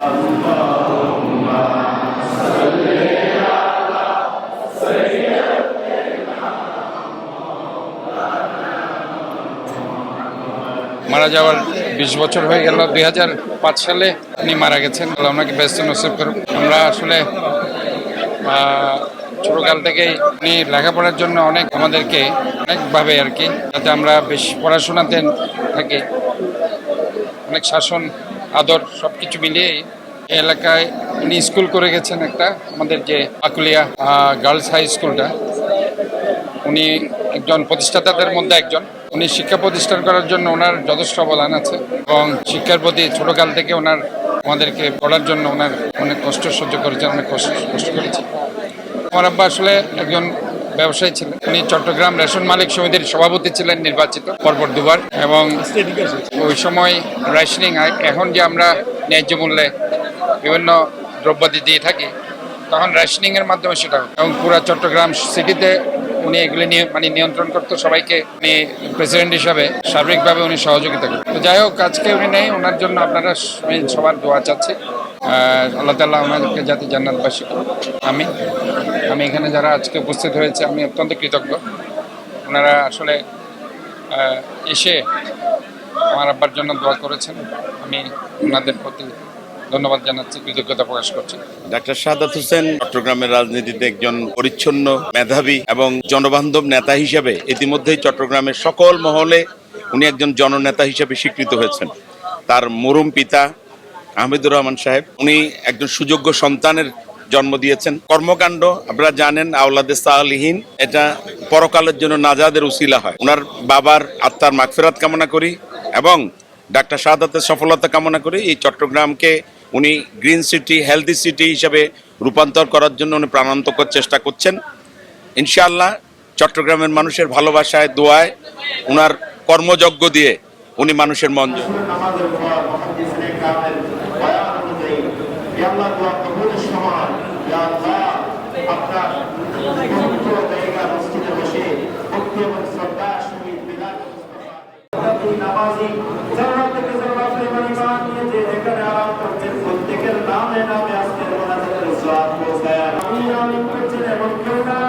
মারা যাওয়ার 20 বছর হয়ে গেল। 2005 সালে উনি মারা গেছেন। ওনাকে ব্যস্ত নসিব করুন। আমরা আসলে ছোটকাল থেকেই উনি লেখাপড়ার জন্য অনেক আমাদেরকে অনেকভাবে আর কি, যাতে আমরা বেশ পড়াশোনাতে থাকি, অনেক শাসন আদর সব কিছু মিলিয়েই এই এলাকায় উনি স্কুল করে গেছেন একটা, আমাদের যে আকুলিয়া গার্লস হাই স্কুলটা। উনি একজন প্রতিষ্ঠাতাদের মধ্যে একজন। উনি শিক্ষা প্রতিষ্ঠান করার জন্য ওনার যথেষ্ট অবদান আছে এবং শিক্ষার প্রতি ছোটকাল থেকে ওনার আমাদেরকে পড়ার জন্য ওনার অনেক কষ্ট সহ্য করেছেন, অনেক কষ্ট করেছে। আমার আব্বা আসলে একজন ব্যবসায়ী ছিলেন। উনি চট্টগ্রাম রেশন মালিক সমিতির সভাপতি ছিলেন, নির্বাচিত পরপর দুবার। এবং ওই সময় রেশনিং, এখন যে আমরা ন্যায্য মূল্যে বিভিন্ন দ্রব্যাদি দিয়ে থাকি, তখন রেশনিং এর মাধ্যমে সেটা, এবং পুরো চট্টগ্রাম সিটিতে উনি এগুলি নিয়ন্ত্রণ করতো সবাইকে। উনি প্রেসিডেন্ট হিসাবে সার্বিকভাবে উনি সহযোগিতা করেন। তো যাই হোক, আজকে উনি নেই, ওনার জন্য আপনারা সবার দোয়া চাচ্ছি। আল্লাহ তাআলা ওনাদেরকে যাতে জান্নাতবাসী করুন। আমি এখানে যারা আজকে উপস্থিত হয়েছে, আমি অত্যন্ত কৃতজ্ঞ। ওনারা আসলে এসে আমার আব্বার জন্য দোয়া করেছেন। আমি ওনাদের প্রতি ধন্যবাদ জানাচ্ছি, কৃতজ্ঞতা প্রকাশ করছি। ডাক্তার শাহাদাত হোসেন চট্টগ্রামের রাজনীতিতে একজন পরিচ্ছন্ন, মেধাবী এবং জনবান্ধব নেতা হিসেবে ইতিমধ্যেই চট্টগ্রামের সকল মহলে উনি একজন জননেতা হিসেবে স্বীকৃত হয়েছেন। তার মরহুম পিতা আহমেদুর রহমান সাহেব, উনি একজন সুযোগ্য সন্তানের জন্ম দিয়েছেন। কর্মকাণ্ড আপনারা জানেন, আওলাদে সালিহিন, এটা পরকালের জন্য নাজাদের উসিলা হয়। ওনার বাবার আত্মার মাগফিরাত কামনা করি এবং ডাক্তার শাহাদাতের সফলতা কামনা করি। এই চট্টগ্রামকে উনি গ্রিন সিটি, হেলদি সিটি হিসেবে রূপান্তর করার জন্য উনি প্রাণান্তকর চেষ্টা করছেন। ইনশাআল্লাহ চট্টগ্রামের মানুষের ভালোবাসায়, দোয়ায়, ওনার কর্মযজ্ঞ দিয়ে উনি মানুষের মন প্রত্যেকের নামে নামে আজকের মোনাজাতের ইসলাম পৌঁছায়। আমিন আমিন করছেন এবং কেউ না